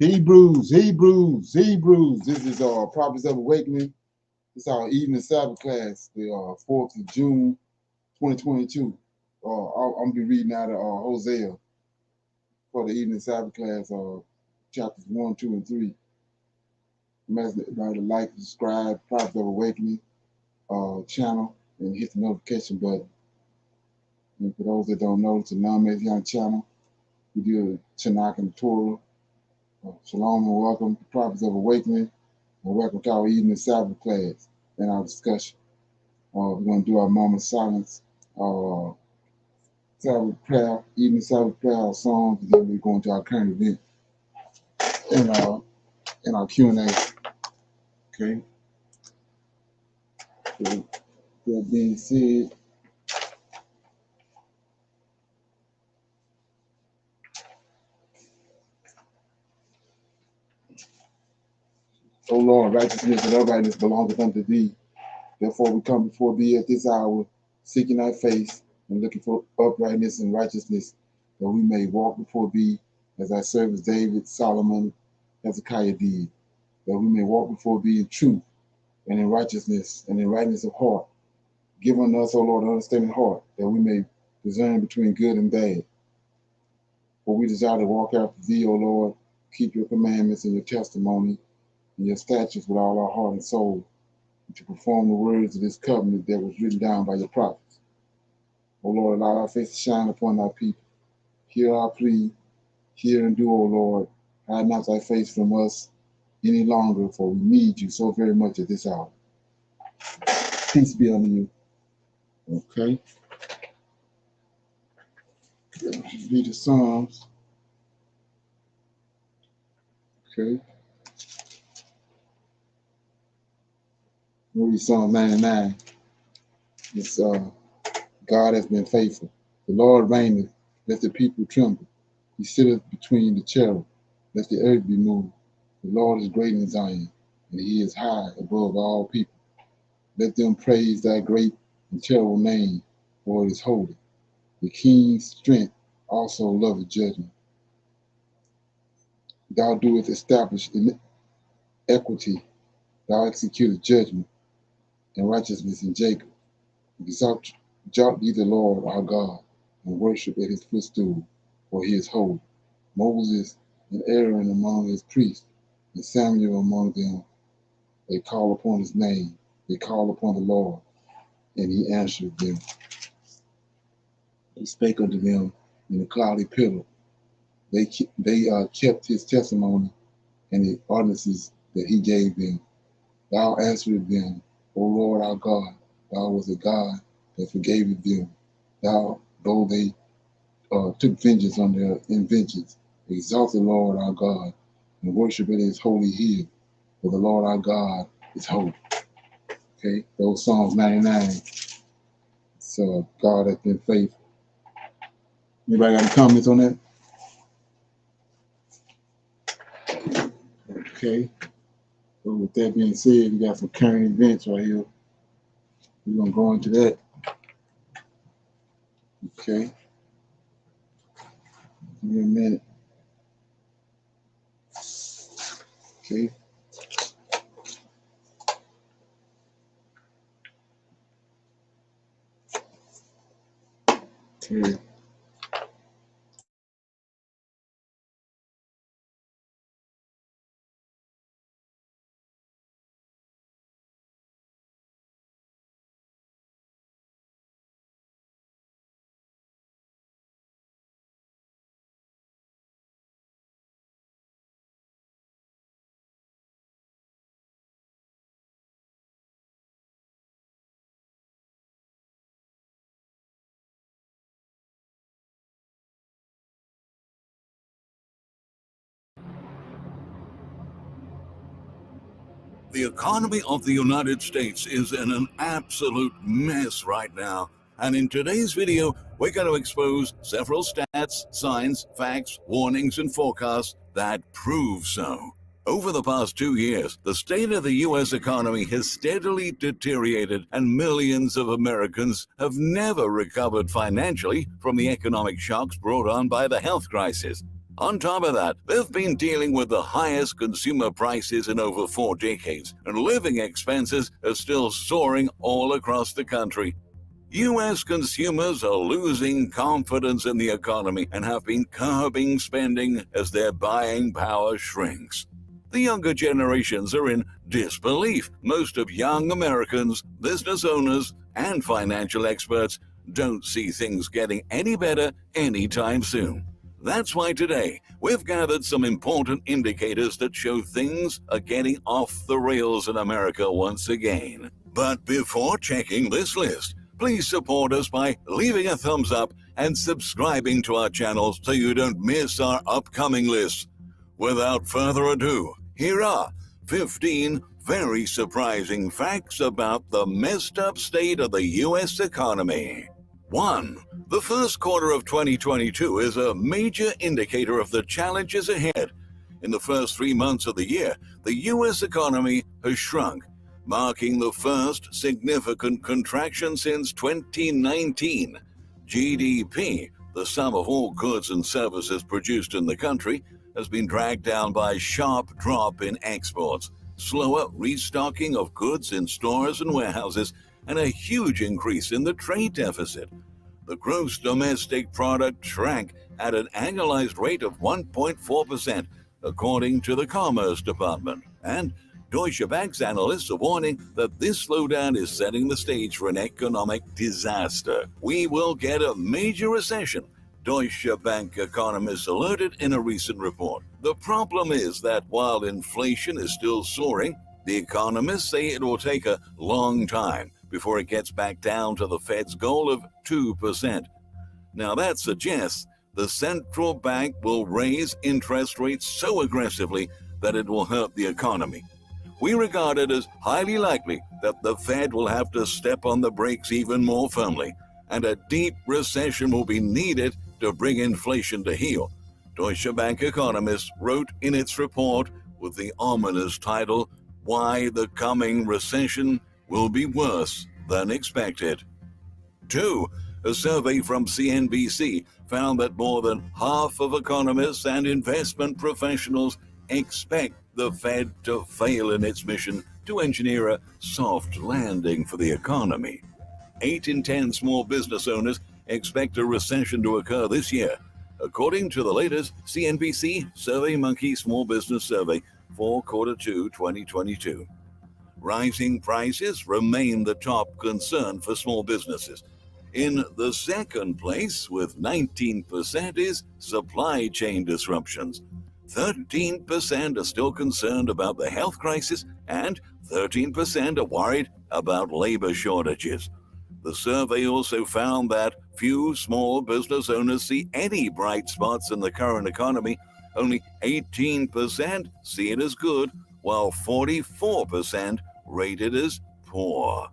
Hebrews. This is Prophets of Awakening. This is our evening Sabbath class, the 4th of June, 2022. I'm gonna be reading out of Hosea for the evening Sabbath class, chapters 1, 2, and 3. I'm asking everybody to like, subscribe, Prophets of Awakening channel, and hit the notification button. And for those that don't know, it's a non-Messianic channel. We do Tanakh and Torah. Shalom and welcome to Prophets of Awakening, and welcome to our evening Sabbath class and our discussion. We're going to do our moment of silence, Sabbath prayer, evening Sabbath prayer, our songs, and then we're going to our current event and our Q&A. Okay. So, that being said, O Lord, righteousness and uprightness belongeth unto thee. Therefore we come before thee at this hour, seeking thy face and looking for uprightness and righteousness, that we may walk before thee as thy servants David, Solomon, Hezekiah did, that we may walk before thee in truth and in righteousness and in rightness of heart. Give unto us, O Lord, an understanding heart, that we may discern between good and bad. For we desire to walk after thee, O Lord, keep your commandments and your testimony and your statutes with all our heart and soul, and to perform the words of this covenant that was written down by your prophets. O Lord, allow thy face to shine upon thy people. Hear our plea, hear and do, O Lord. Hide not thy face from us any longer, for we need you so very much at this hour. Peace be unto you. Okay. Read the Psalms. Okay. We'll read Psalm 99. It's God has been faithful. The Lord reigneth, let the people tremble. He sitteth between the cherub, let the earth be moved. The Lord is great in Zion, and he is high above all people. Let them praise thy great and terrible name, for it is holy. The king's strength also loveth judgment. Thou doest establish in equity. Thou executest judgment and righteousness in Jacob. Exalt ye the Lord our God, and worship at his footstool, for he is holy. Moses and Aaron among his priests, and Samuel among them, they call upon his name. They call upon the Lord, and he answered them. He spake unto them in a cloudy pillar. They kept his testimony and the ordinances that he gave them. Thou answered them, O Lord our God. Thou was a God that forgave them. Though they took vengeance on their inventions. Exalt the Lord our God and worship at his holy hill, for the Lord our God is holy. Okay, those Psalms 99. So God has been faithful. Anybody got any comments on that? Okay. So with that being said, we got some current events right here. We're gonna go into that. Okay. Give me a minute. Okay. Okay. The economy of the United States is in an absolute mess right now. And in today's video, we're going to expose several stats, signs, facts, warnings, and forecasts that prove so. Over the past 2 years, the state of the U.S. economy has steadily deteriorated, and millions of Americans have never recovered financially from the economic shocks brought on by the health crisis. On top of that, they've been dealing with the highest consumer prices in over 4 decades, and living expenses are still soaring all across the country. U.S. consumers are losing confidence in the economy and have been curbing spending as their buying power shrinks. The younger generations are in disbelief. Most of young Americans, business owners, and financial experts don't see things getting any better anytime soon. That's why today we've gathered some important indicators that show things are getting off the rails in America once again. But before checking this list, please support us by leaving a thumbs up and subscribing to our channel so you don't miss our upcoming lists. Without further ado, here are 15 very surprising facts about the messed up state of the U.S. economy. 1. The first quarter of 2022 is a major indicator of the challenges ahead. In the first 3 months of the year, the U.S. economy has shrunk, marking the first significant contraction since 2019. GDP, the sum of all goods and services produced in the country, has been dragged down by a sharp drop in exports, slower restocking of goods in stores and warehouses, and a huge increase in the trade deficit. The gross domestic product shrank at an annualized rate of 1.4%, according to the Commerce Department. And Deutsche Bank's analysts are warning that this slowdown is setting the stage for an economic disaster. We will get a major recession, Deutsche Bank economists alerted in a recent report. The problem is that while inflation is still soaring, the economists say it will take a long time before it gets back down to the Fed's goal of 2%. Now that suggests the central bank will raise interest rates so aggressively that it will hurt the economy. We regard it as highly likely that the Fed will have to step on the brakes even more firmly, and a deep recession will be needed to bring inflation to heel. Deutsche Bank economists wrote in its report with the ominous title, "Why the Coming Recession Will Be Worse Than Expected." 2. A survey from CNBC found that more than half of economists and investment professionals expect the Fed to fail in its mission to engineer a soft landing for the economy. 8 in 10 small business owners expect a recession to occur this year, according to the latest CNBC SurveyMonkey Small Business Survey for Q2 2022. Rising prices remain the top concern for small businesses. In the second place, with 19%, is supply chain disruptions. 13% are still concerned about the health crisis, and 13% are worried about labor shortages. The survey also found that few small business owners see any bright spots in the current economy. Only 18% see it as good, while 44% rate it as poor.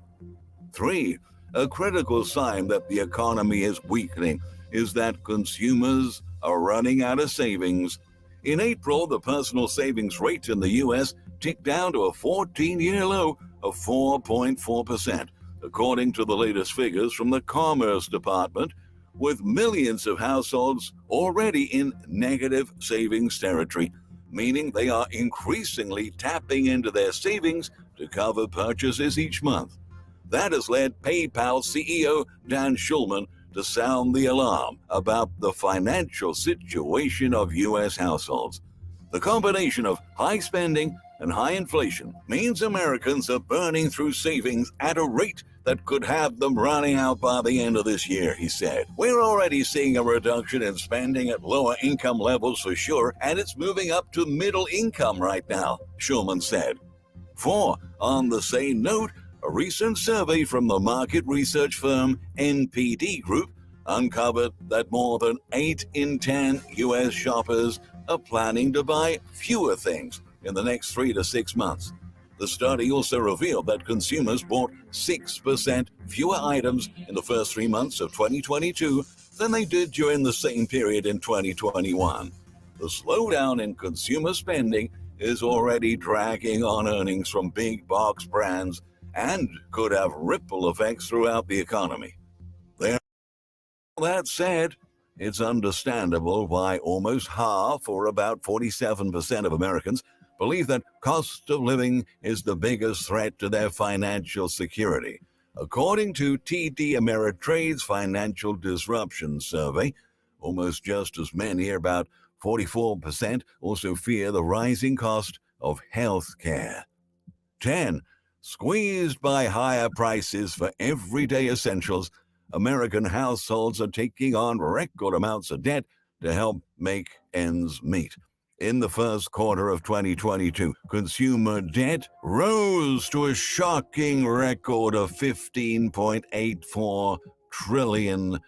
3. A critical sign that the economy is weakening is that consumers are running out of savings. In April, the personal savings rate in the U.S. ticked down to a 14-year low of 4.4%, according to the latest figures from the Commerce Department, with millions of households already in negative savings territory, meaning they are increasingly tapping into their savings to cover purchases each month. That has led PayPal CEO Dan Schulman to sound the alarm about the financial situation of U.S. households. The combination of high spending and high inflation means Americans are burning through savings at a rate that could have them running out by the end of this year, he said. We're already seeing a reduction in spending at lower income levels for sure, and it's moving up to middle income right now, Schulman said. 4. On the same note, a recent survey from the market research firm NPD Group uncovered that more than 8 in 10 U.S. shoppers are planning to buy fewer things in the next 3 to 6 months. The study also revealed that consumers bought 6% fewer items in the first 3 months of 2022 than they did during the same period in 2021. The slowdown in consumer spending is already dragging on earnings from big box brands and could have ripple effects throughout the economy. That said, It's understandable why almost half, or about 47% of Americans, believe that cost of living is the biggest threat to their financial security. According to TD Ameritrade's Financial Disruption Survey, almost just as many, about 44%, also fear the rising cost of health care. 10. Squeezed by higher prices for everyday essentials, American households are taking on record amounts of debt to help make ends meet. In the first quarter of 2022, consumer debt rose to a shocking record of $15.84 trillion.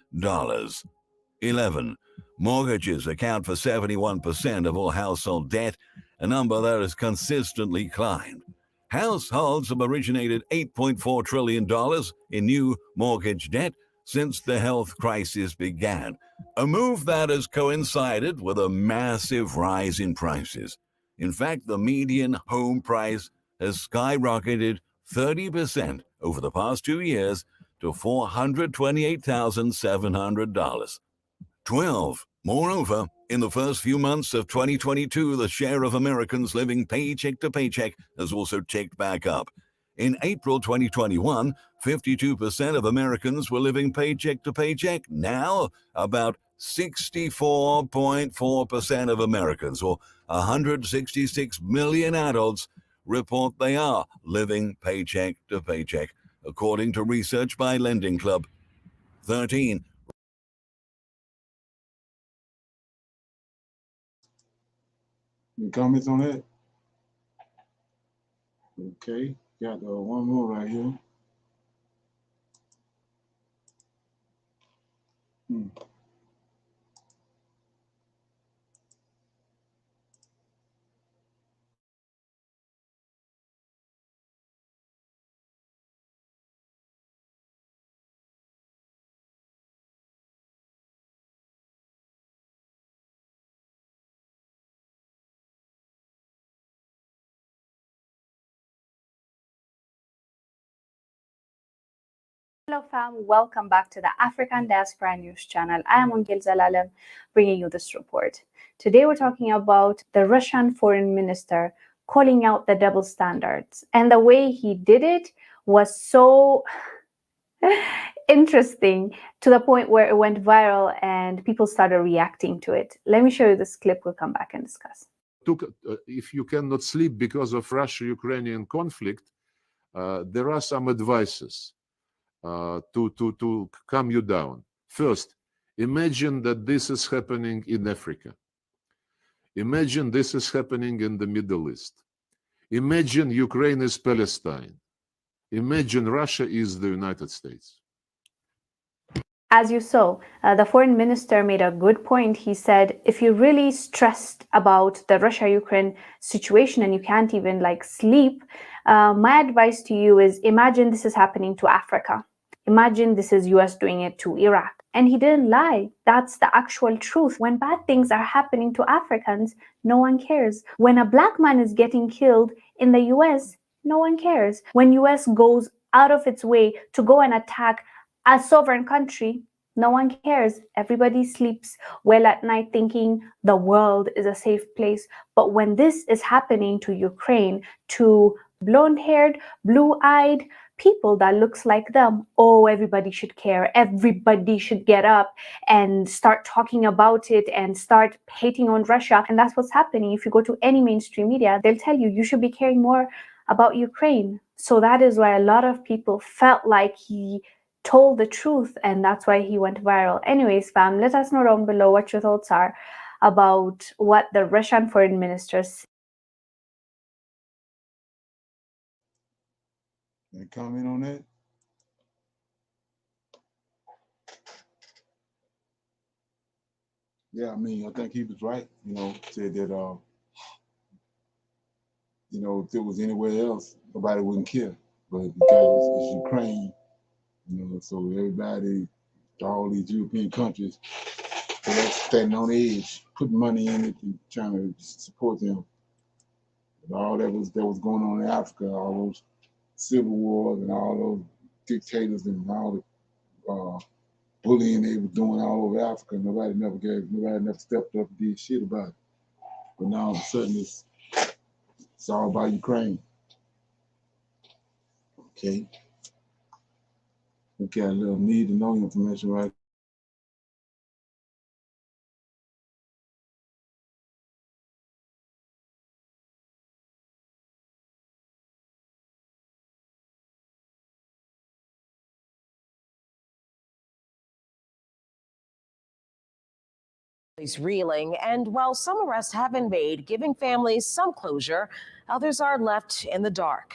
11. Mortgages account for 71% of all household debt, a number that has consistently climbed. Households have originated $8.4 trillion in new mortgage debt since the health crisis began, a move that has coincided with a massive rise in prices. In fact, the median home price has skyrocketed 30% over the past 2 years to $428,700. 12. Moreover, in the first few months of 2022, the share of Americans living paycheck to paycheck has also ticked back up. In April 2021, 52% of Americans were living paycheck to paycheck. Now, about 64.4% of Americans, or 166 million adults, report they are living paycheck to paycheck, according to research by Lending Club. 13. Any comments on that? Okay, got one more right here. Hello fam, welcome back to the African Diaspora News channel. I am Angel Zalalem bringing you this report. Today we're talking about the Russian foreign minister calling out the double standards. And the way he did it was so interesting to the point where it went viral and people started reacting to it. Let me show you this clip, we'll come back and discuss. If you cannot sleep because of Russia-Ukrainian conflict, there are some advices to calm you down. First, imagine that this is happening in Africa. Imagine this is happening in the Middle East. Imagine Ukraine is Palestine. Imagine Russia is the United States. As you saw, the foreign minister made a good point. He said, if you're really stressed about the Russia-Ukraine situation and you can't even sleep, my advice to you is imagine this is happening to Africa. Imagine this is US doing it to Iraq. And he didn't lie. That's the actual truth. When bad things are happening to Africans, no one cares. When a black man is getting killed in the US, no one cares. When US goes out of its way to go and attack a sovereign country, no one cares. Everybody sleeps well at night thinking the world is a safe place. But when this is happening to Ukraine, to blonde-haired, blue-eyed people that looks like them, oh, everybody should care. Everybody should get up and start talking about it and start hating on Russia. And that's what's happening. If you go to any mainstream media, they'll tell you, you should be caring more about Ukraine. So that is why a lot of people felt like he told the truth, and that's why he went viral. Anyways, fam, let us know down below what your thoughts are about what the Russian foreign minister said. Any comment on that? Yeah, I mean, I think he was right. Said that if it was anywhere else, nobody wouldn't care. But because it's Ukraine, so everybody, all these European countries, they're standing on the edge, putting money in it and trying to support them. But all that was going on in Africa, all those civil wars and all those dictators and all the bullying they were doing all over Africa. Nobody never stepped up and did shit about it. But now all of a sudden it's all about Ukraine. Okay. We got a little need to know information right. Reeling, and while some arrests have been made, giving families some closure, others are left in the dark.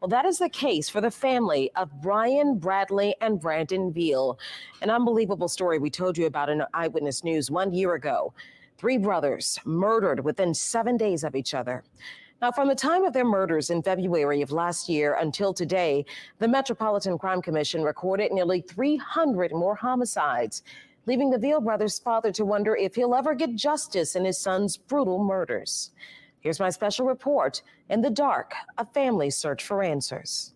Well, that is the case for the family of Brian, Bradley, and Brandon Veal. An unbelievable story we told you about in Eyewitness News 1 year ago. 3 brothers murdered within 7 days of each other. Now, from the time of their murders in February of last year until today, the Metropolitan Crime Commission recorded nearly 300 more homicides, leaving the Veal brothers' father to wonder if he'll ever get justice in his son's brutal murders. Here's my special report, In the Dark, a family search for answers.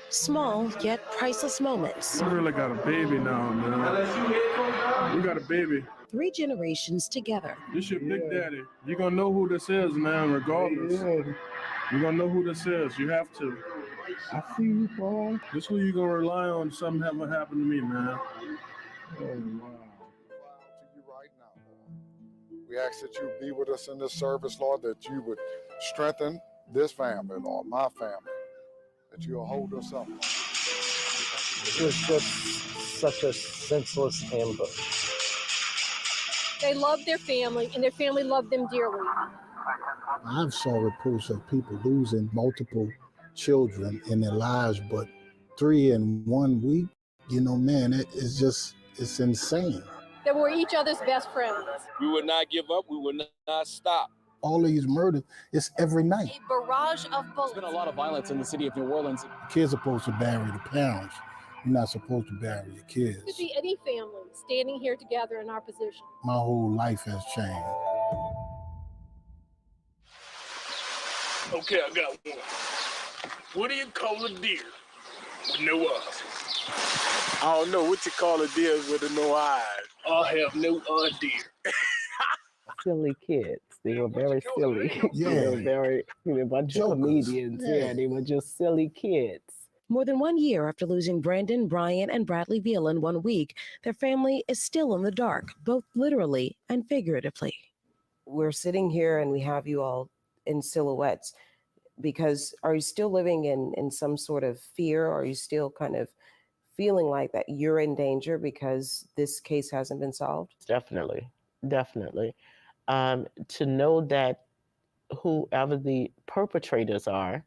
Small yet priceless moments. We really got a baby now, man. We got a baby. 3 generations together. This your big daddy. You're gonna know who this is, man, regardless. You're gonna know who this is. You have to. I see you, boy. This is who you're gonna rely on if something ever happened to me, man. Oh, wow. To you right now, Lord. We ask that you be with us in this service, Lord, that you would strengthen this family, Lord, my family, that you'll hold us up, Lord. It was just such a senseless ambush. They loved their family, and their family loved them dearly. I've saw reports of people losing multiple children in their lives, but 3 in 1 week, you know, man, it's insane. They were each other's best friends. We would not give up. We would not stop. All these murders, it's every night. A barrage of bullets. There's been a lot of violence in the city of New Orleans. The kids are supposed to bury the parents. You're not supposed to bury your kids. It could be any family standing here together in our position. My whole life has changed. Okay, I got one. What do you call a deer with no eyes? I don't know what you call a deer with no eyes. I have no idea. Silly kids. They were very silly. Yeah. They were very, a bunch of comedians. Yeah, they were just silly kids. More than 1 year after losing Brandon, Brian, and Bradley Veal in 1 week, their family is still in the dark, both literally and figuratively. We're sitting here and we have you all in silhouettes because are you still living in some sort of fear? Or are you still kind of feeling like that you're in danger because this case hasn't been solved? Definitely. To know that whoever the perpetrators are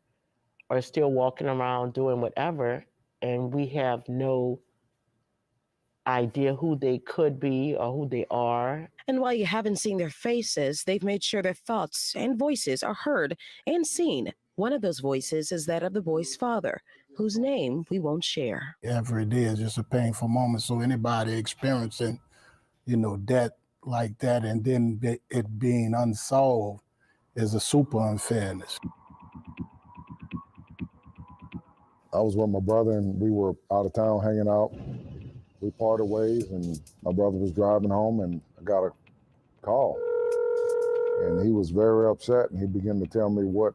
still walking around doing whatever, and we have no idea who they could be or who they are. And while you haven't seen their faces, they've made sure their thoughts and voices are heard and seen. One of those voices is that of the boy's father, whose name we won't share. Every day is just a painful moment. So anybody experiencing, death like that and then it being unsolved is a super unfairness. I was with my brother and we were out of town hanging out. We parted ways and my brother was driving home and I got a call. And he was very upset and he began to tell me what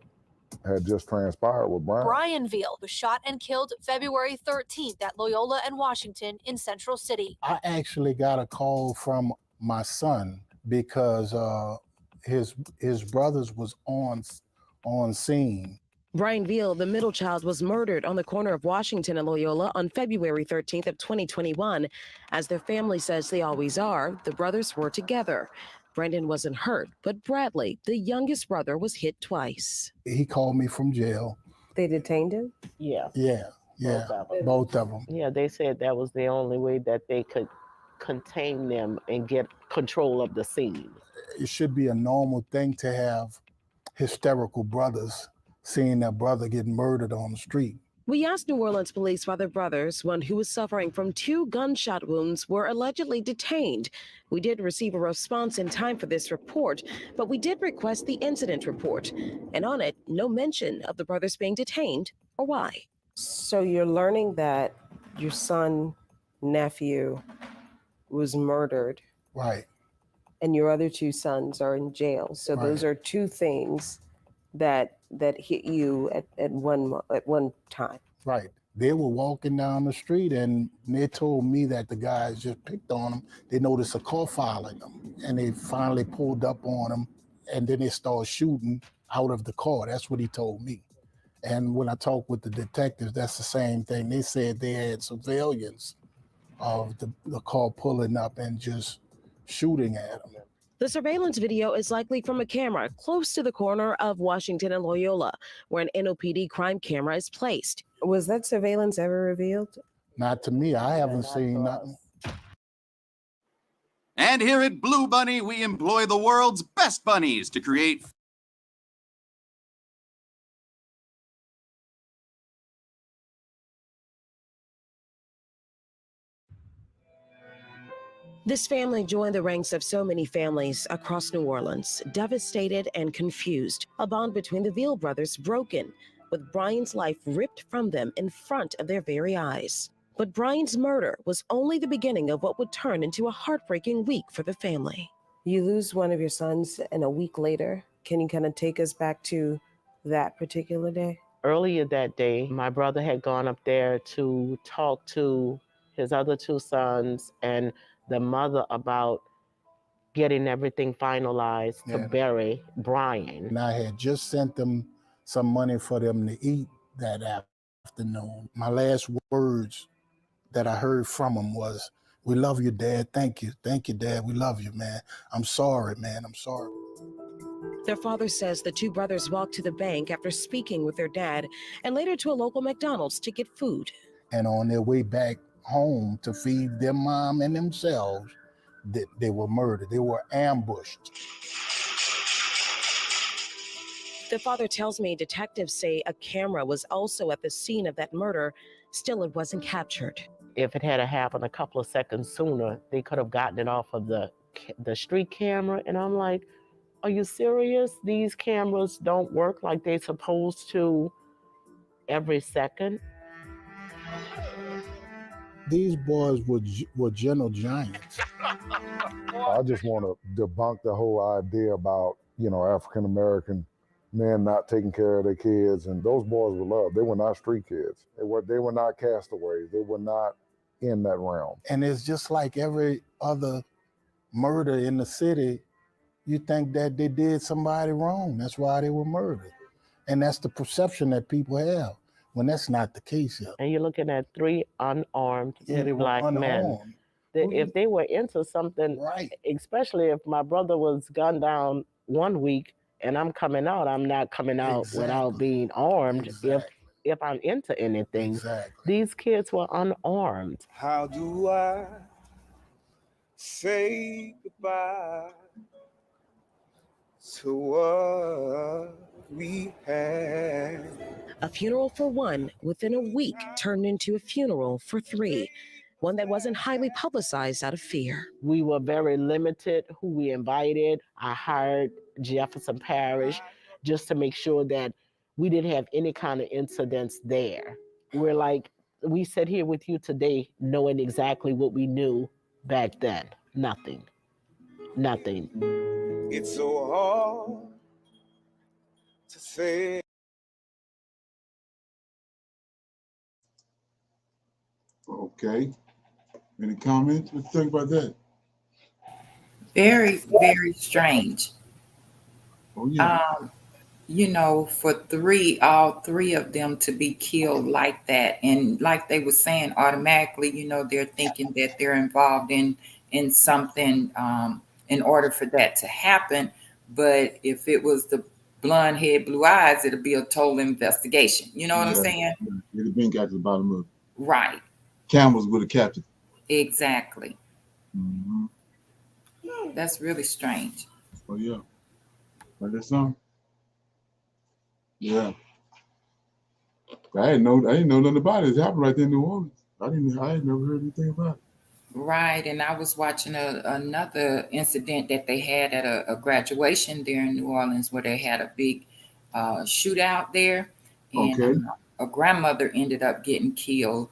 had just transpired with Brian. Brian Veal was shot and killed February 13th at Loyola and Washington in Central City. I actually got a call from my son because his brothers was on scene. Brian Veal, the middle child, was murdered on the corner of Washington and Loyola on February 13th of 2021. As their family says they always are, the brothers were together. Brandon wasn't hurt, but Bradley, the youngest brother, was hit twice. He called me from jail. They detained him? Yeah. Yeah, both of them. Yeah, they said that was the only way that they could contain them and get control of the scene. It should be a normal thing to have hysterical brothers seeing their brother get murdered on the street. We asked New Orleans police why their brothers, one who was suffering from 2 gunshot wounds, were allegedly detained. We did receive a response in time for this report, but we did request the incident report. And on it, no mention of the brothers being detained or why. So you're learning that your son, nephew was murdered. Right. And your other two sons are in jail. So those are two things that hit you at one time. Right. They were walking down the street and they told me that the guys just picked on them. They noticed a car following them and they finally pulled up on them and then they started shooting out of the car. That's what he told me. And when I talked with the detectives, that's the same thing. They said they had surveillance of the car pulling up and just shooting at them. The surveillance video is likely from a camera close to the corner of Washington and Loyola, where an NOPD crime camera is placed. Was that surveillance ever revealed? Not to me. I haven't seen nothing. And here at Blue Bunny, we employ the world's best bunnies to create This family joined the ranks of so many families across New Orleans, devastated and confused. A bond between the Veal brothers broken, with Brian's life ripped from them in front of their very eyes. But Brian's murder was only the beginning of what would turn into a heartbreaking week for the family. You lose one of your sons, and a week later, can you kind of take us back to that particular day? Earlier that day, my brother had gone up there to talk to his other two sons and the mother about getting everything finalized to bury Brian. And I had just sent them some money for them to eat that afternoon. My last words that I heard from him was, "We love you, Dad. Thank you. Thank you, Dad. We love you, man. I'm sorry, man. I'm sorry." Their father says the two brothers walked to the bank after speaking with their dad and later to a local McDonald's to get food. And on their way back home to feed their mom and themselves, they were murdered. They were ambushed. The father tells me detectives say a camera was also at the scene of that murder. Still, it wasn't captured. If it had happened a couple of seconds sooner, they could have gotten it off of the street camera. And I'm like, are you serious? These cameras don't work like they're supposed to every second. These boys were gentle giants. I just want to debunk the whole idea about, African American men not taking care of their kids, and those boys were loved. They were not street kids. They were not castaways. They were not in that realm. And it's just like every other murder in the city. You think that they did somebody wrong. That's why they were murdered. And that's the perception that people have, when that's not the case yet. And you're looking at three unarmed black men. If they were into something, especially if my brother was gunned down one week and I'm coming out, I'm not coming out without being armed. If I'm into anything, these kids were unarmed. How do I say goodbye to what we had? A funeral for one within a week turned into a funeral for three, one that wasn't highly publicized out of fear. We were very limited who we invited. I hired Jefferson Parish just to make sure that we didn't have any kind of incidents there. We sit here with you today knowing exactly what we knew back then. Nothing. It's so hard to say. Okay. Any comments? What do you think about that? Very, very strange. Oh, yeah. For all three of them to be killed like that. And like they were saying, automatically, they're thinking that they're involved in something in order for that to happen. But if it was the blonde head, blue eyes, it'll be a total investigation. You know what I'm saying? It'd have been got to the bottom of it. Right. Cameras would have captured. Exactly. Mm-hmm. That's really strange. Oh yeah. Like that song? Yeah. I didn't know nothing about it. It happened right there in New Orleans. I had never heard anything about it. Right, and I was watching another incident that they had at a graduation there in New Orleans where they had a big shootout there, and a grandmother ended up getting killed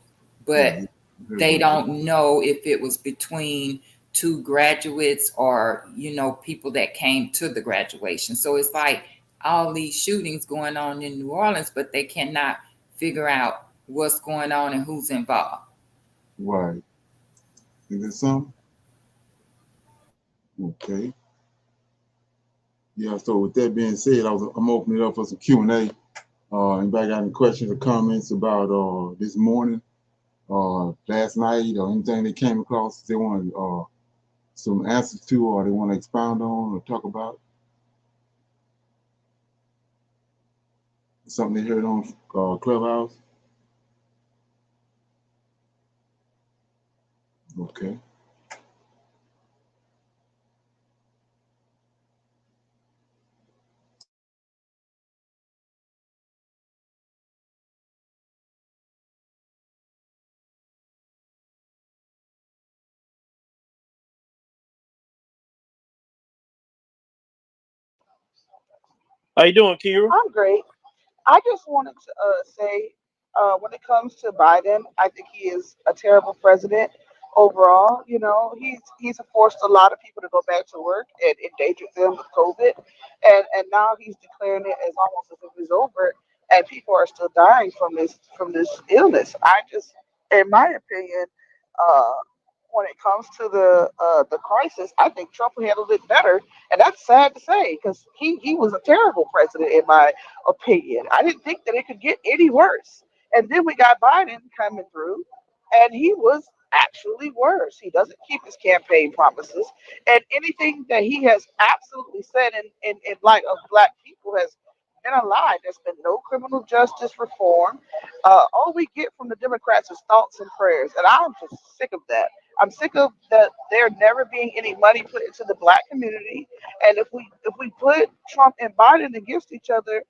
but they don't know if it was between two graduates or, you know, people that came to the graduation. So it's like all these shootings going on in New Orleans, but they cannot figure out what's going on and who's involved. Right. Is there some? Okay. Yeah, so with that being said, I'm opening it up for some Q&A. Anybody got any questions or comments about this morning, last night, or anything they came across they want some answers to, or they want to expound on or talk about? Something they heard on Clubhouse? Okay. How you doing, Kira? I'm great. I just wanted to say, when it comes to Biden, I think he is a terrible president overall. You know, he's forced a lot of people to go back to work and endangered them with COVID, and now he's declaring it as almost as if it's over, and people are still dying from this illness. I just, in my opinion, uh, when it comes to the crisis, I think Trump handled it better, and that's sad to say because he was a terrible president in my opinion. I didn't think that it could get any worse, and then we got Biden coming through, and he was actually worse. He doesn't keep his campaign promises, and anything that he has absolutely said in light of black people has been a lie. There's been no criminal justice reform. All we get from the Democrats is thoughts and prayers, and I'm just sick of that. I'm sick of that there never being any money put into the black community. And if we put Trump and Biden against each other,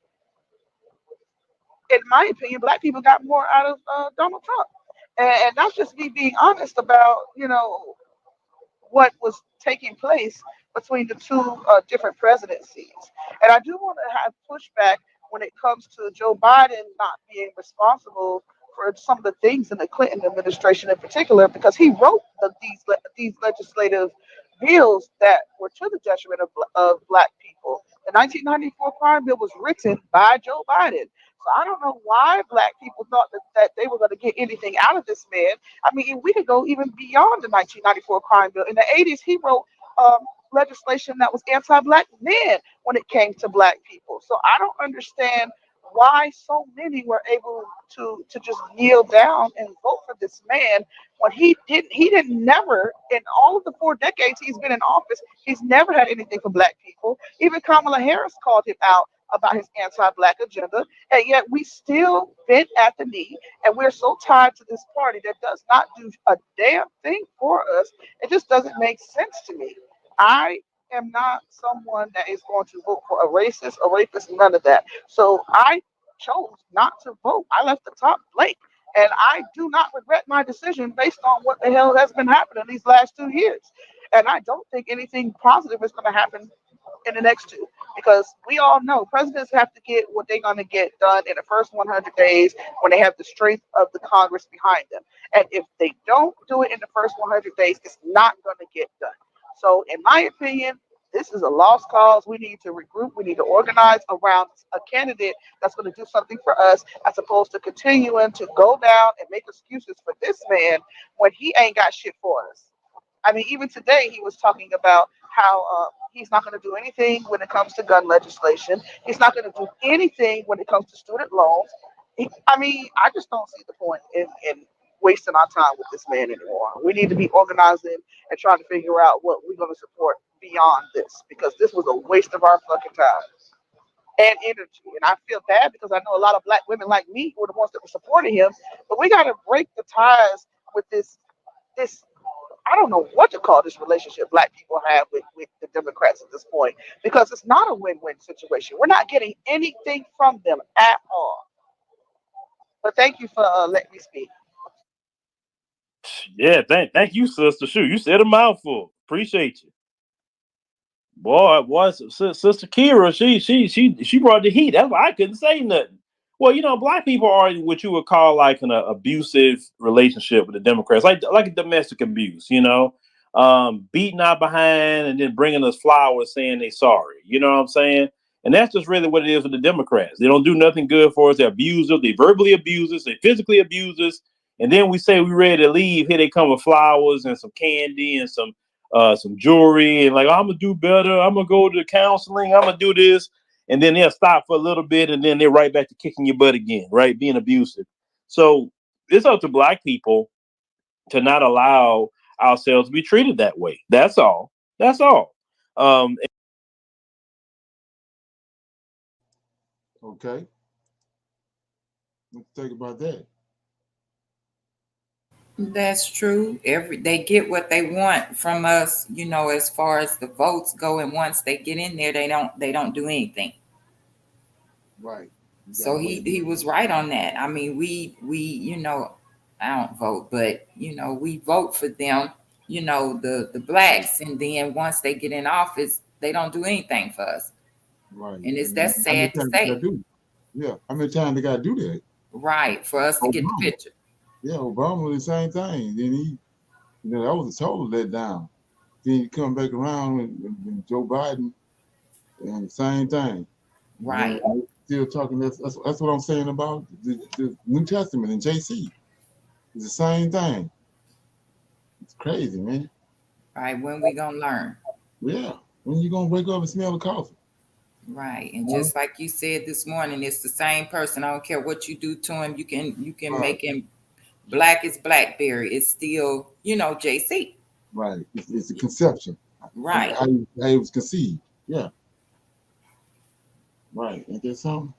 in my opinion, black people got more out of Donald Trump. And that's just me being honest about, what was taking place between the two different presidencies. And I do want to have pushback when it comes to Joe Biden not being responsible for some of the things in the Clinton administration in particular, because he wrote these legislative bills that were to the detriment of black people. The 1994 crime bill was written by Joe Biden. So I don't know why black people thought that they were going to get anything out of this man. I mean, we could go even beyond the 1994 crime bill. In the 80s, he wrote legislation that was anti-black then when it came to black people. So I don't understand why so many were able to just kneel down and vote for this man when he didn't never in all of the 4 decades he's been in office, he's never had anything for black people. Even Kamala Harris called him out about his anti-black agenda, and yet we still bent at the knee, and we're so tied to this party that does not do a damn thing for us. It just doesn't make sense to me. I am not someone that is going to vote for a racist, a rapist, none of that. So I chose not to vote. I left the top blank. And I do not regret my decision based on what the hell has been happening these last 2 years. And I don't think anything positive is going to happen in the next two, because we all know presidents have to get what they're going to get done in the first 100 days when they have the strength of the Congress behind them. And if they don't do it in the first 100 days, it's not going to get done. So, in my opinion, this is a lost cause. We need to regroup. We need to organize around a candidate that's going to do something for us, as opposed to continuing to go down and make excuses for this man when he ain't got shit for us. I mean, even today he was talking about how he's not going to do anything when it comes to gun legislation. He's not going to do anything when it comes to student loans. I mean, I just don't see the point in wasting our time with this man anymore. We need to be organizing and trying to figure out what we're going to support beyond this, because this was a waste of our fucking time and energy. And I feel bad because I know a lot of black women like me were the ones that were supporting him. But we got to break the ties with this. I don't know what to call this relationship black people have with the Democrats at this point, because it's not a win-win situation. We're not getting anything from them at all. But thank you for letting me speak. Yeah, thank you, sister. Shoot, you said a mouthful. Appreciate you. Boy, Sister Kira, she brought the heat. That's why I couldn't say nothing. Well, you know, black people are what you would call like an abusive relationship with the Democrats, like a domestic abuse. You know, beating our behind and then bringing us flowers saying they sorry. You know what I'm saying? And that's just really what it is with the Democrats. They don't do nothing good for us. They abuse us. They verbally abuse us. They physically abuse us. And then we say we're ready to leave. Here they come with flowers and some candy and some jewelry and like, I'm gonna do better. I'm gonna go to counseling. I'm gonna do this. And then they'll stop for a little bit and then they're right back to kicking your butt again, right? Being abusive. So it's up to black people to not allow ourselves to be treated that way. That's all. That's all. Okay. Let's think about that. That's true. They get what they want from us, you know, as far as the votes go, and once they get in there, they don't do anything. Right. So he was right on that. I mean, we you know, I don't vote, but you know, we vote for them, you know, the blacks, and then once they get in office, they don't do anything for us. Right. And And that's how many sad to times they gotta say. do? Yeah. How many times they gotta do that? Right, for us to get the Obama. picture. Yeah, Obama was the same thing. Then he, you know, that was a total letdown. Then you come back around when Joe Biden and the same thing. Right. And still talking. That's what I'm saying about the New Testament and JC. It's the same thing. It's crazy, man. Right, when we gonna learn? Yeah. When you gonna wake up and smell the coffee? Right. And You know? just like you said this morning, it's the same person. I don't care what you do to him. You can Right. make him black as Blackberry. It's still, you know, JC. Right. It's a conception. Right. How it was conceived. Yeah. Right. Ain't that something?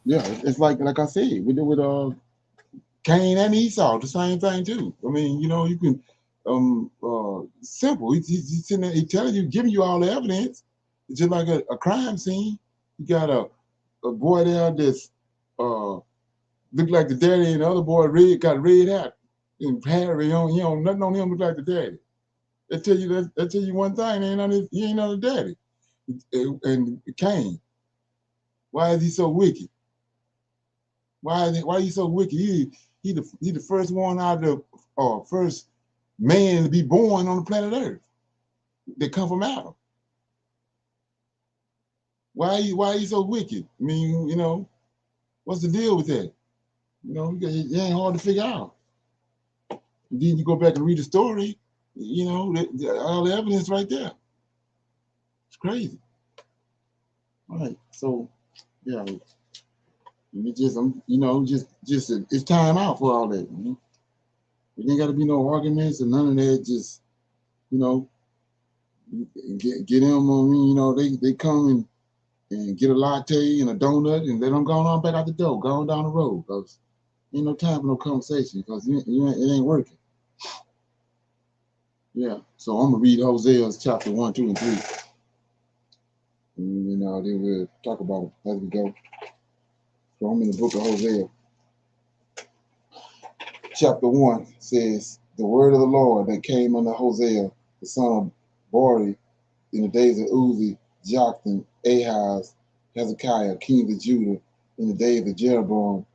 Yeah. It's like I said, we did with Cain and Esau, the same thing too. I mean, you know, you can simple. He's sitting there, he telling you, giving you all the evidence. It's just like a crime scene. You got a boy there that's look like the daddy, and the other boy got red hat and Harry on he don't nothing on him look like the daddy. They tell you that tell you one thing, he ain't on the daddy. And Cain, why is he so wicked? Why are you so wicked? He the first one out of the first man to be born on the planet Earth. They come from Adam. Why are you so wicked? I mean, you know, what's the deal with that? You know, it ain't hard to figure out. And then you go back and read the story, you know, all the evidence right there. It's crazy. All right. So yeah, you just you know, just it's time out for all that. You know? There ain't gotta be no arguments and none of that, just you know, get them on me, you know, they come and get a latte and a donut and let them go on back out the door, go on down the road, because ain't no time for no conversation, because it ain't working. Yeah, so I'm gonna read Hosea's chapter 1, 2, and 3. And then we'll talk about it as we go. So I'm in the book of Hosea. Chapter 1 says, the word of the Lord that came unto Hosea, the son of Bori, in the days of Uzi, Jotham, Ahaz, Hezekiah, king of Judah, in the days of Jeroboam,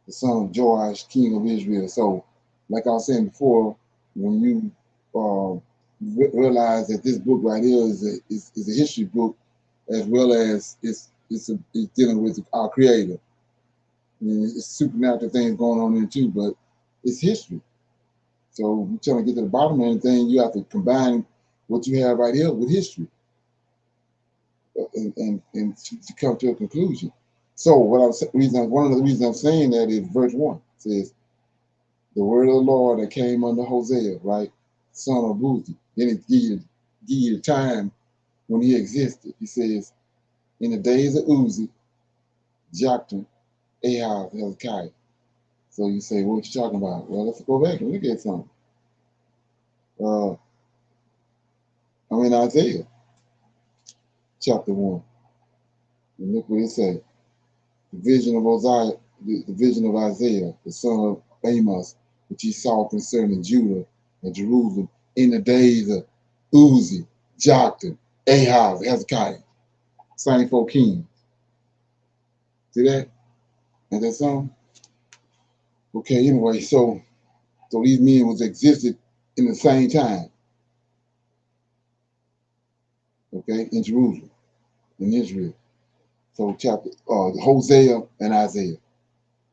the son of Joash, king of Israel. So, like I was saying before, when you realize that this book right here is a history book, as well as it's dealing with our Creator. I mean, it's supernatural things going on in it too, but it's history. So, if you're trying to get to the bottom of anything, you have to combine what you have right here with history. And to come to a conclusion. So one of the reasons I'm saying that is verse 1 says, the word of the Lord that came under Hosea, right, son of Buzi. Then it give you the time when he existed. He says, in the days of Uzi, Jotham, Ahaz, Hezekiah. So you say, what you talking about? Well, let's go back and look at something. I'm in Isaiah chapter 1. And look what it says. The vision of Isaiah, the son of Amos, which he saw concerning Judah and Jerusalem in the days of Uzi, Jotham, Ahaz, Hezekiah, same four kings. See that? And that song? Okay, anyway, so these men was existed in the same time, okay, in Jerusalem, in Israel. So chapter Hosea and Isaiah.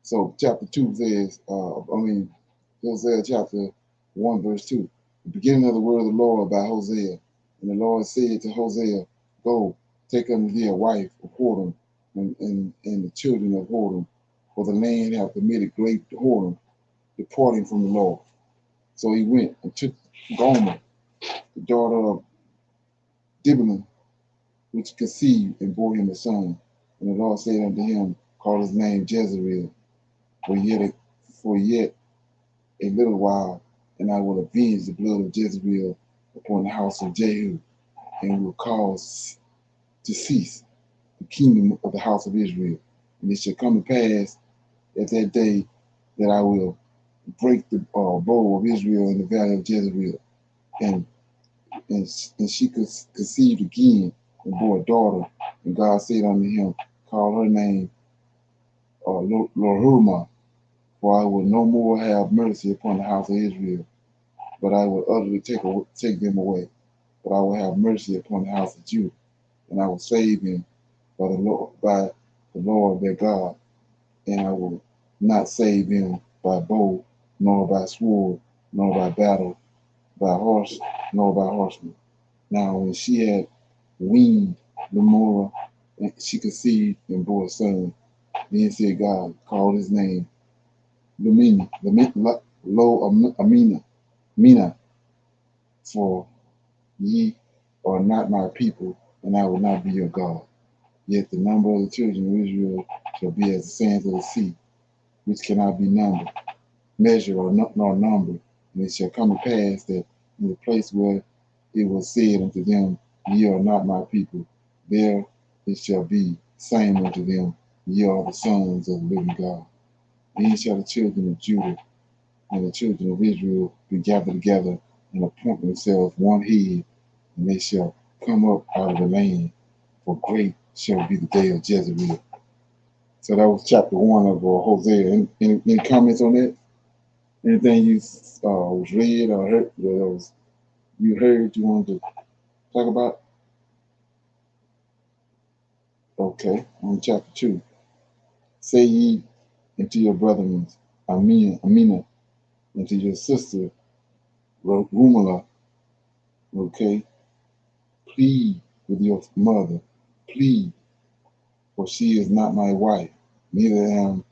So chapter 2 says, Hosea chapter 1, verse 2. The beginning of the word of the Lord by Hosea. And the Lord said to Hosea, go, take unto thee a wife of whoredom, and the children of whoredom, for the land hath committed great whoredom, departing from the Lord. So he went and took Gomer, the daughter of Dibon, which conceived and bore him a son. And the Lord said unto him, call his name Jezreel, for yet a little while, and I will avenge the blood of Jezreel upon the house of Jehu, and will cause to cease the kingdom of the house of Israel. And it shall come to pass at that day that I will break the bow of Israel in the valley of Jezreel. And she conceived again and bore a daughter. And God said unto him, call her name Lohurma, for I will no more have mercy upon the house of Israel, but I will utterly take them away. But I will have mercy upon the house of Judah, and I will save him by the Lord their God, and I will not save him by bow, nor by sword, nor by battle, by horse, nor by horsemen. Now when she had weaned Lemora, and she conceived and bore a son, then said God, called his name Lumina, Mina, for ye are not my people, and I will not be your God. Yet the number of the children of Israel shall be as the sands of the sea, which cannot be measured nor numbered. And it shall come to pass that in the place where it was said unto them, ye are not my people, there it shall be same unto them, ye are the sons of the living God. Then shall the children of Judah and the children of Israel be gathered together and appoint themselves one head, and they shall come up out of the land, for great shall be the day of Jezreel. So that was chapter 1 of Hosea. Any comments on that? Anything you was read or heard that you heard you wanted to talk about? Okay, on chapter 2. Say ye unto your brethren, Amina, and to your sister, Rumala, okay, plead with your mother, plead, for she is not my wife, neither am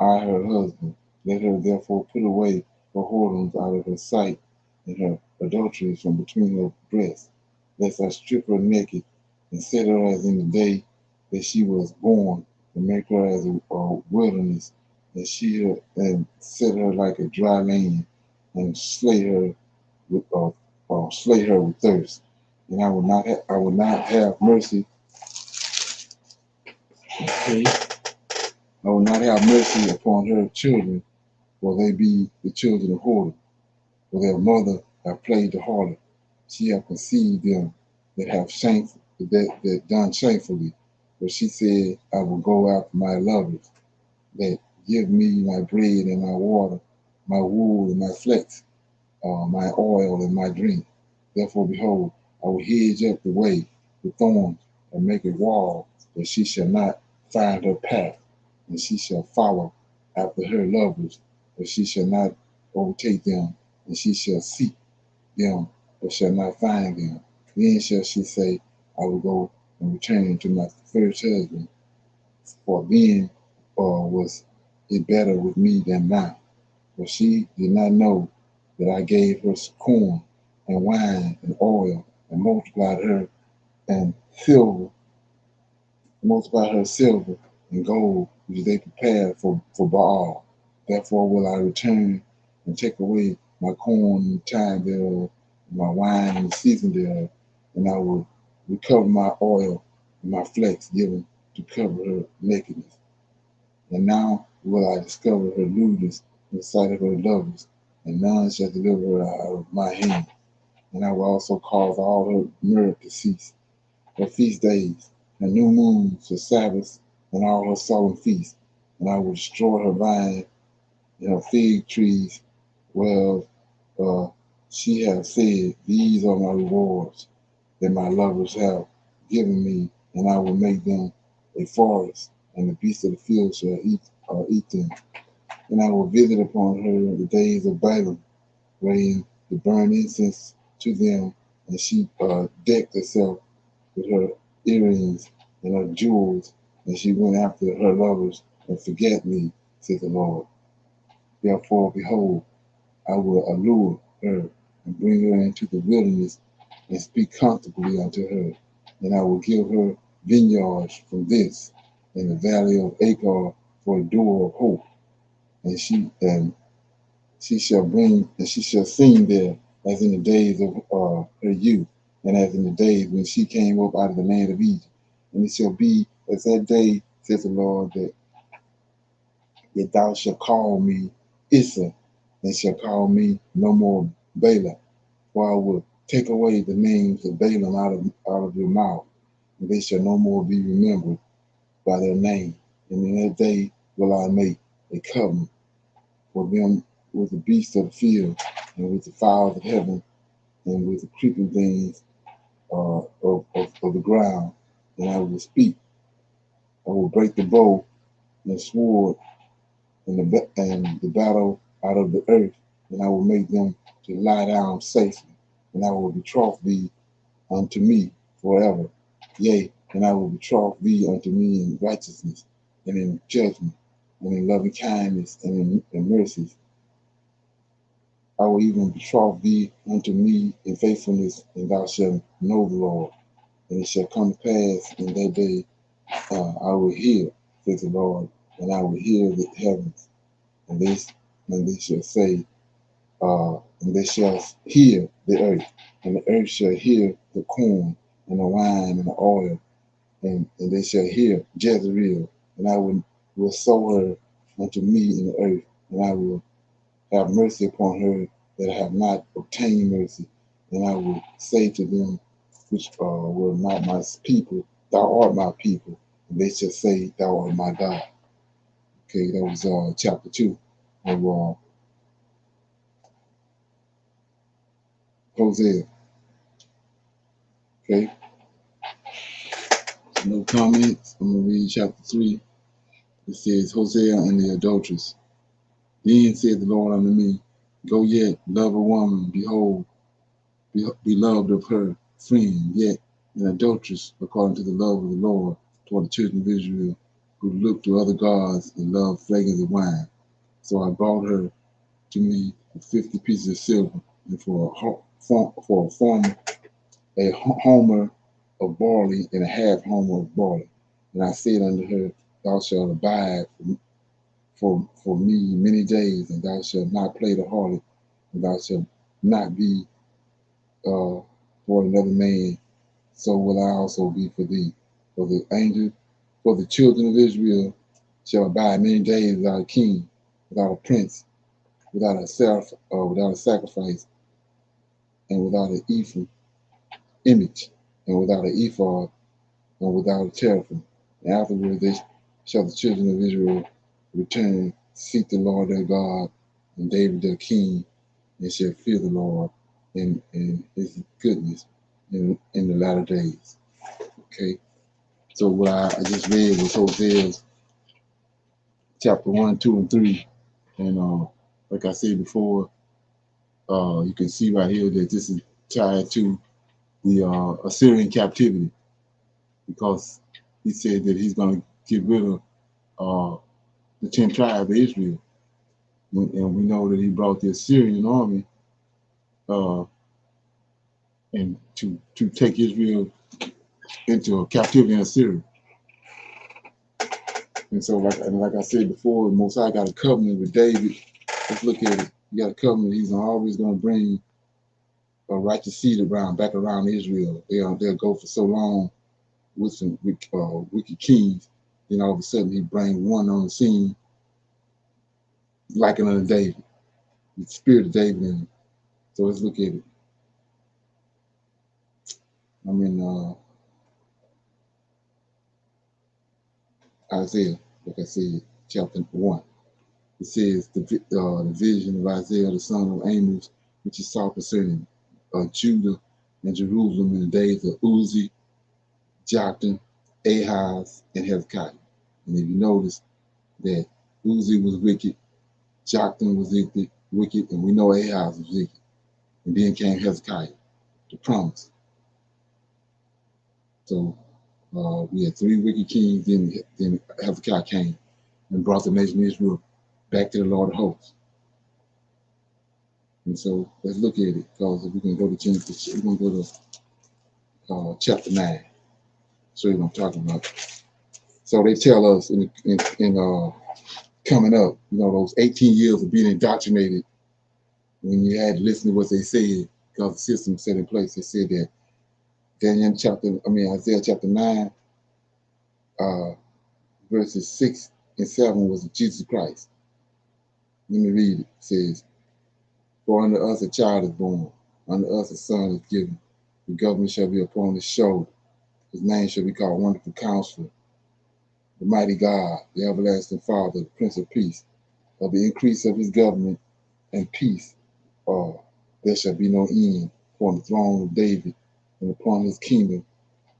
I her husband. Let her therefore put away her whoredoms out of her sight, and her adulteries from between her breasts, lest I strip her naked, and set her as in the day that she was born, and make her as a wilderness, and set her like a dry land, and slay her with thirst. And I will not have mercy. Okay. I will not have mercy upon her children, for they be the children of whoredom. For their mother have played the harlot. She have conceived them that have that done shamefully. But she said, I will go after my lovers, that give me my bread and my water, my wool and my flax, my oil and my drink. Therefore, behold, I will hedge up the way with thorns, and make a wall, that she shall not find her path, and she shall follow after her lovers, but she shall not overtake them, and she shall seek them, but shall not find them. Then shall she say, I will go and return to my first husband, for then was it better with me than now. But she did not know that I gave her corn and wine and oil, and multiplied her silver and gold, which they prepared for Baal. Therefore will I return and take away my corn and the time thereof, and my wine and the season thereof, and I will recover my oil and my flax given to cover her nakedness. And now will I discover her lewdness in the sight of her lovers, and none shall deliver her out of my hand. And I will also cause all her mirth to cease, her feast days, her new moons, her Sabbaths, and all her solemn feasts. and I will destroy her vine and her fig trees. Well, she has said, these are my rewards that my lovers have given me, and I will make them a forest, and the beasts of the field shall eat them. And I will visit upon her the days of Balaam, wherein to burn incense to them, and she decked herself with her earrings and her jewels, and she went after her lovers and forget me, said the Lord. Therefore, behold, I will allure her and bring her into the wilderness and speak comfortably unto her. And I will give her vineyards from this, and the valley of Achor for a door of hope. And she shall sing there as in the days of her youth, and as in the days when she came up out of the land of Egypt. And it shall be as that day, says the Lord, that thou shalt call me Issa, and shalt call me no more Bala, for I will take away the names of Balaam out of your mouth, and they shall no more be remembered by their name. And in that day will I make a covenant for them with the beasts of the field, and with the fowls of heaven, and with the creeping things of the ground. And I will speak. I will break the bow and the sword and the battle out of the earth, and I will make them to lie down safely, and I will betroth thee unto me forever. Yea, and I will betroth thee unto me in righteousness, and in judgment, and in loving kindness, and in mercies. I will even betroth thee unto me in faithfulness, and thou shalt know the Lord. And it shall come to pass in that day, I will hear, says the Lord, and I will hear the heavens, and they shall say, and they shall hear the earth, and the earth shall hear the corn, and the wine, and the oil, and they shall hear Jezreel, and I will sow her unto me in the earth, and I will have mercy upon her that have not obtained mercy, and I will say to them which were not my people, thou art my people, and they shall say, thou art my God. Okay, that was chapter 2 of Hosea. Okay, so no comments. I'm gonna read chapter 3. It says, Hosea and the adulteress. Then said the Lord unto me, go yet, love a woman, behold, beloved of her friend, yet an adulteress, according to the love of the Lord toward the children of Israel, who looked to other gods and loved flagons of wine. So I brought her to me for 50 pieces of silver, and for a homer of barley and a half homer of barley. And I said unto her, thou shalt abide for me many days, and thou shalt not play the harlot, and thou shalt not be for another man, so will I also be for thee. For the children of Israel shall abide many days without a king, without a prince, without a sacrifice, and without an ephod image, and without an ephod, and without a teraphim. And afterward shall the children of Israel return, seek the Lord their God, and David their king, and shall fear the Lord and his goodness in the latter days. Okay. So what I just read was Hosea chapter 1, 2, and 3. And like I said before, you can see right here that this is tied to the Assyrian captivity, because he said that he's going to get rid of the 10 tribes of Israel. And we know that he brought the Assyrian army and to take Israel into a captivity in Assyria. And so, like I said before, the Most High got a covenant with David. Let's look at it. He got a covenant. He's always going to bring a righteous seed back around Israel. They'll go for so long with some wicked kings. Then all of a sudden, he bring one on the scene, like another David, the spirit of David in him. So let's look at it. I'm in Isaiah, like I said. chapter 1. It says the vision of Isaiah the son of Amos, which he saw concerning Judah and Jerusalem in the days of Uzi, Jotham, Ahaz, and Hezekiah. And if you notice that Uzi was wicked, Jotham was wicked, and we know Ahaz was wicked. And then came Hezekiah, the promise. So we had 3 wicked kings, then Hezekiah came and brought the nation of Israel back to the Lord of hosts. And so let's look at it, because if we're going to go to Genesis, we're going to go to chapter 9. So what I'm talking about. So they tell us in coming up, those 18 years of being indoctrinated, when you had to listen to what they said, because the system set in place, they said that Isaiah chapter 9, verses 6 and 7 was Jesus Christ. Let me read it. It says, "For unto us a child is born, unto us a son is given. The government shall be upon his shoulder. His name shall be called Wonderful Counselor, the Mighty God, the Everlasting Father, the Prince of Peace. Of the increase of his government and peace, there shall be no end upon the throne of David and upon his kingdom,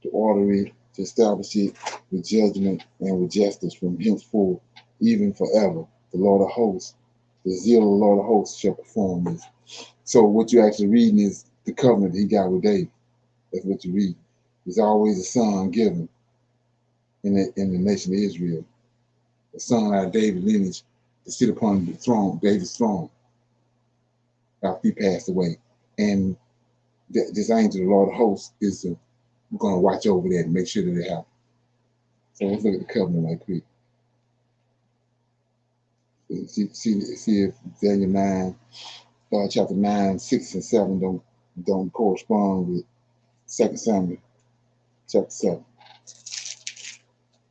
to order it, to establish it with judgment and with justice from henceforth, even forever. The Lord of hosts, the zeal of the Lord of hosts shall perform this." So what you're actually reading is the covenant he got with David. That's what you read. There's always a son given in the nation of Israel. A son out of David's lineage to sit upon the throne, David's throne, after he passed away. And this angel, the Lord of hosts, is going to watch over that and make sure that it happens. So let's look at the covenant right quick. See if Daniel 9, chapter 9, 6 and 7 don't correspond with 2 Samuel chapter 7.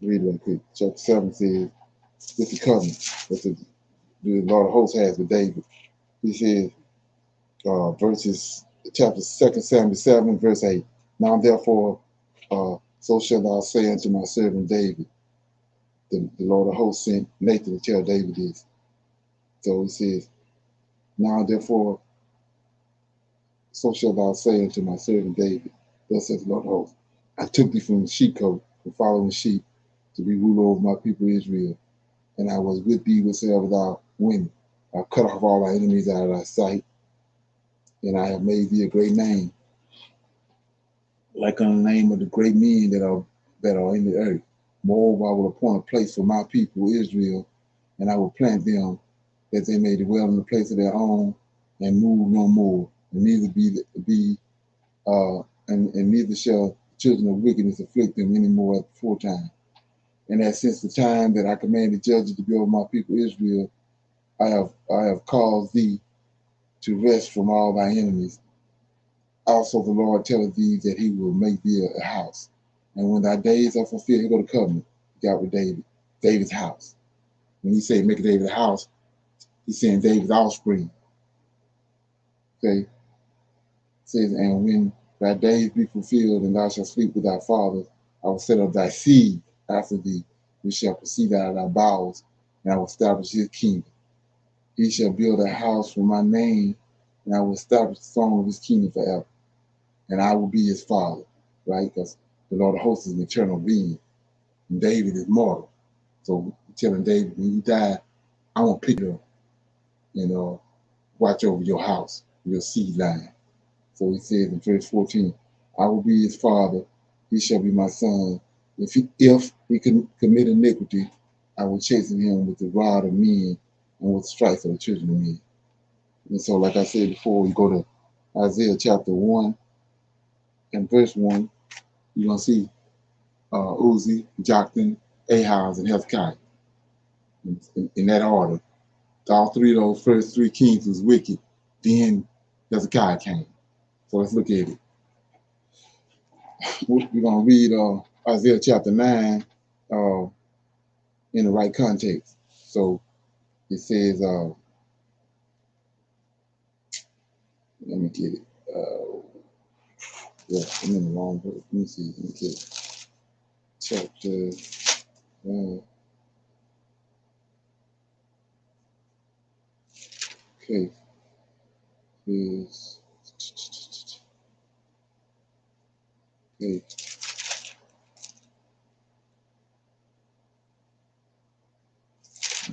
Read it right quick. Chapter 7 says, "This is the covenant that the Lord of hosts has with David." He says, chapter 2 Samuel 7, verse 8. "Now therefore, so shall thou say unto my servant David." The Lord of hosts sent Nathan to tell David this. So he says, "Now therefore, so shall thou say unto my servant David, thus says the Lord of hosts, I took thee from the sheepcote, from following sheep, to be ruler over my people Israel. And I was with thee whatsoever thou went. I cut off all thy enemies out of thy sight, and I have made thee a great name, like on the name of the great men that are in the earth. Moreover, I will appoint a place for my people Israel, and I will plant them, that they may dwell in the place of their own, and move no more, and neither neither shall children of wickedness afflict them any more at the foretime. And that since the time that I commanded judges to be over my people Israel, I have caused thee to rest from all thy enemies. Also the Lord telleth thee that he will make thee a house. And when thy days are fulfilled," here go the covenant he got with David's house. When he said make David a house, he's saying David's offspring. Okay. It says, "And when thy days be fulfilled, and thou shalt sleep with thy fathers, I will set up thy seed after thee, which shall proceed out of thy bowels, and I will establish his kingdom. He shall build a house for my name, and I will establish the throne of his kingdom forever. And I will be his father," right? Because the Lord of hosts is an eternal being, and David is mortal. So telling David, when you die, I want to pick you up and watch over your house, your seed line. So he says in verse 14, "I will be his father, he shall be my son. If he commit iniquity, I will chasten him with the rod of men and with the stripes of the children of men." And so, like I said before, we go to Isaiah chapter 1 and verse 1, you're going to see Uzi, Jotham, Ahaz, and Hezekiah in that order. All three of those first 3 kings was wicked. Then Hezekiah came. So let's look at it. We're going to read Isaiah chapter 9 in the right context. So it says, let me get it. Yeah, I'm in the wrong verse. Let me see. Let me get it. Chapter Okay. Is okay.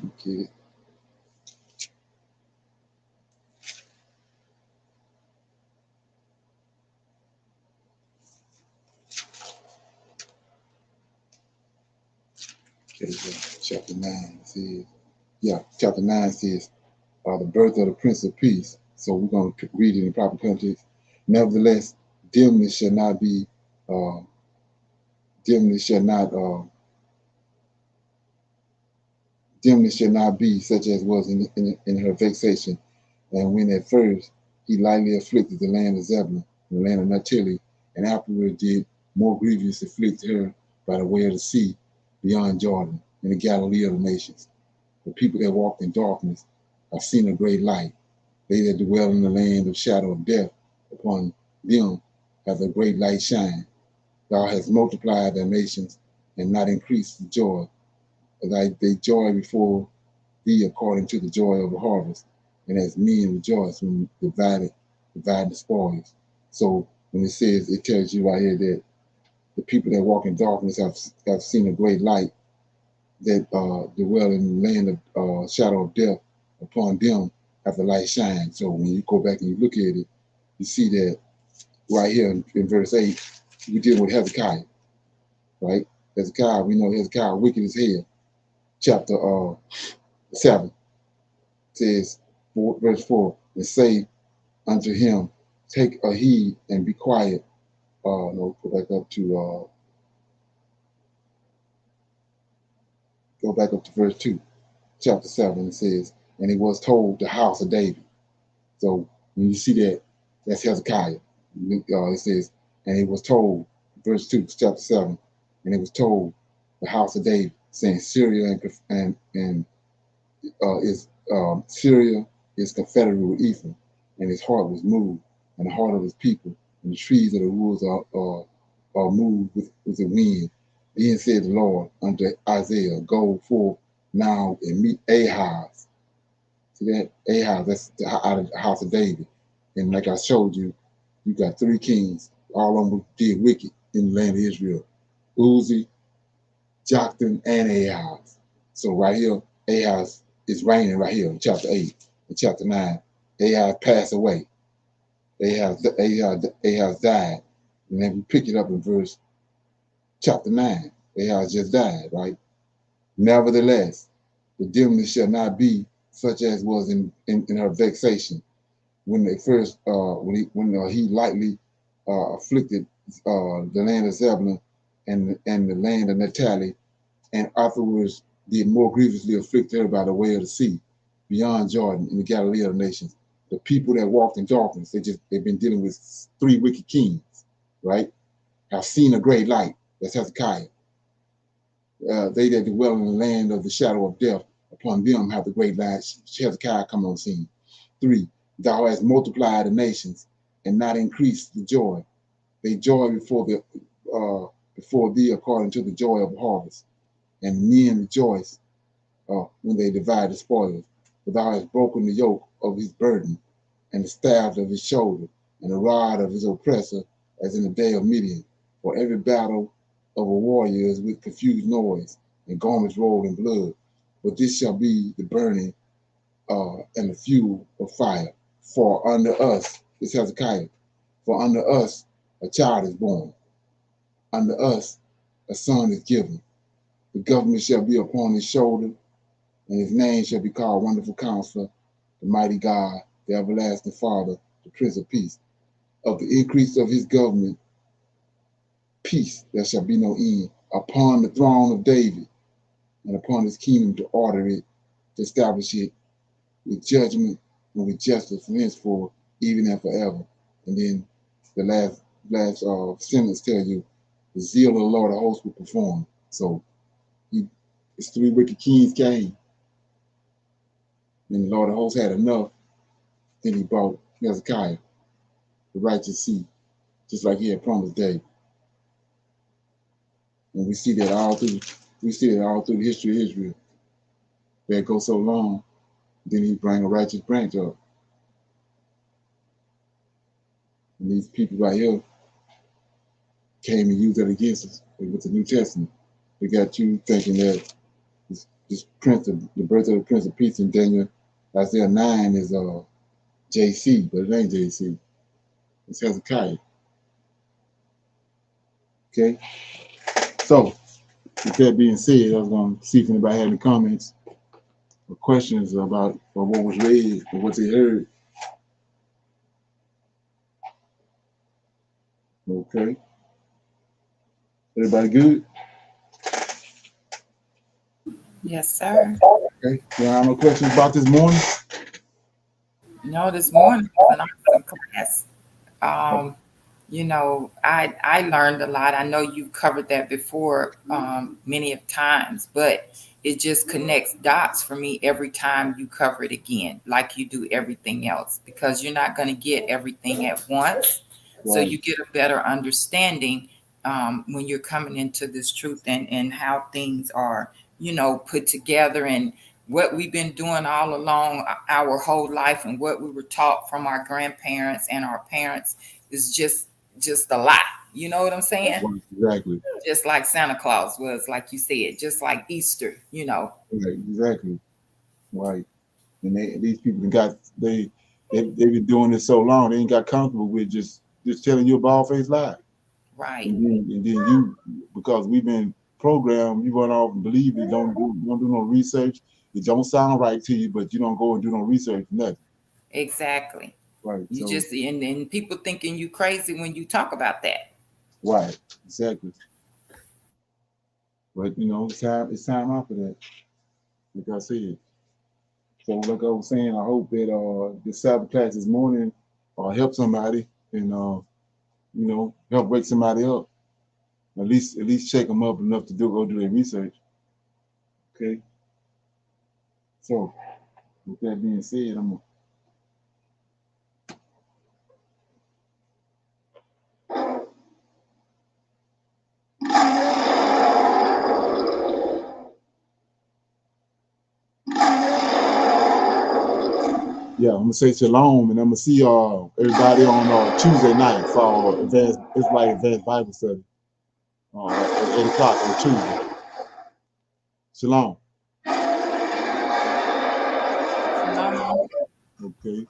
Okay. Okay, chapter 9 says, chapter 9 says, the birth of the Prince of Peace. So we're going to read it in proper context. Nevertheless, dimness shall not be, dimness shall not, dimness shall not be such as was in her vexation. And when at first he lightly afflicted the land of Zebulun and the land of Naphtali, and afterward did more grievous afflict her by the way of the sea beyond Jordan, in the Galilee of the nations. The people that walked in darkness have seen a great light. They that dwell in the land of shadow of death, upon them hath a great light shine. Thou hast multiplied their nations and not increased the joy. They joy before thee according to the joy of the harvest, and as men rejoice when divide the spoils. So when it says, it tells you right here that the people that walk in darkness have seen a great light, that dwell in the land of shadow of death, upon them have the light shine. So when you go back and you look at it, you see that right here in verse 8, we deal with Hezekiah, right? Hezekiah, we know Hezekiah wicked as hell. Chapter 7 says, verse 4, and say unto him, take a heed and be quiet. No, go back up to verse 2, chapter 7. It says, and it was told the house of David. So when you see that, that's Hezekiah. It says, and it was told, verse 2, chapter 7, and it was told the house of David, saying Syria Syria is confederate with Ephraim, and his heart was moved, and the heart of his people, and the trees of the woods are moved with the wind. Then said the Lord unto Isaiah, go forth now and meet Ahaz. See that? Ahaz, that's out of the house of David. And like I showed you, you got 3 kings, all of them did wicked in the land of Israel. Uzi, Jotham, and Ahaz. So right here, Ahaz is reigning right here in chapter 8. In chapter 9, Ahaz passed away. Ahaz died. And then we pick it up in verse chapter 9. Ahaz just died, right? Nevertheless, the dimness shall not be such as was in her vexation, when they first when he lightly afflicted the land of Zebulun and the land of Naphtali, and afterwards did more grievously afflict her by the way of the sea, beyond Jordan, in the Galilee of the nations. The people that walked in darkness, they've been dealing with 3 wicked kings, right? Have seen a great light. That's Hezekiah. They that dwell in the land of the shadow of death, upon them have the great light. Hezekiah come on scene. 3, thou hast multiplied the nations and not increased the joy. They joy before thee according to the joy of the harvest. And men rejoice when they divide the spoils. For thou hast broken the yoke of his burden, and the staff of his shoulder, and the rod of his oppressor, as in the day of Midian. For every battle of a warrior is with confused noise, and garments rolled in blood. But this shall be the burning and the fuel of fire. For unto us, this Hezekiah, for unto us a child is born, unto us a son is given. The government shall be upon his shoulder, and his name shall be called Wonderful Counselor, the Mighty God, the Everlasting Father, the Prince of Peace. Of the increase of his government, peace there shall be no end, upon the throne of David, and upon his kingdom to order it, to establish it with judgment and with justice from henceforth, even and forever. And then the last sentence tell you, the zeal of the Lord of hosts will perform. So his 3 wicked kings came, and the Lord of hosts had enough. Then he brought Hezekiah, the righteous seed, just like he had promised David. And we see that all through the history of Israel. That goes so long, then he bring a righteous branch up. And these people right here came and used that against us with the New Testament. They got you thinking that this prince of the birth of the Prince of Peace in Daniel, Isaiah 9 is JC, but it ain't JC. It's Hezekiah. Okay? So, with that being said, I was going to see if anybody had any comments or questions about what was read or what they heard. Okay. Everybody good? Yes, sir. Okay. You have no questions about this morning? No, this morning was an awesome class. You know, I learned a lot. I know you've covered that before many of times, but it just connects dots for me every time you cover it again, like you do everything else, because you're not going to get everything at once. So you get a better understanding when you're coming into this truth and how things are, you know, put together and what we've been doing all along our whole life and what we were taught from our grandparents and our parents is just a lot. You know what I'm saying? Exactly. Just like Santa Claus was, like you said, just like Easter, you know. Right, exactly. Right. And these people they've been doing this so long, they ain't got comfortable with just telling you a bald-faced lie. Right. And then you, because we've been programmed, you run off and believe it, don't do no research. It don't sound right to you, but you don't go and do no research, nothing. Exactly. Right. You So, just and people thinking you crazy when you talk about that. right, exactly. But you know, it's time out for that. Like I said. So like I was saying, I hope that the Sabbath class this morning help somebody and you know, help wake somebody up. At least shake them up enough to go do their research. Okay. So with that being said, I'm I'm gonna say shalom, and I'm gonna see everybody on Tuesday night for advanced Bible study at 8 o'clock on Tuesday. Shalom. Shalom. Okay.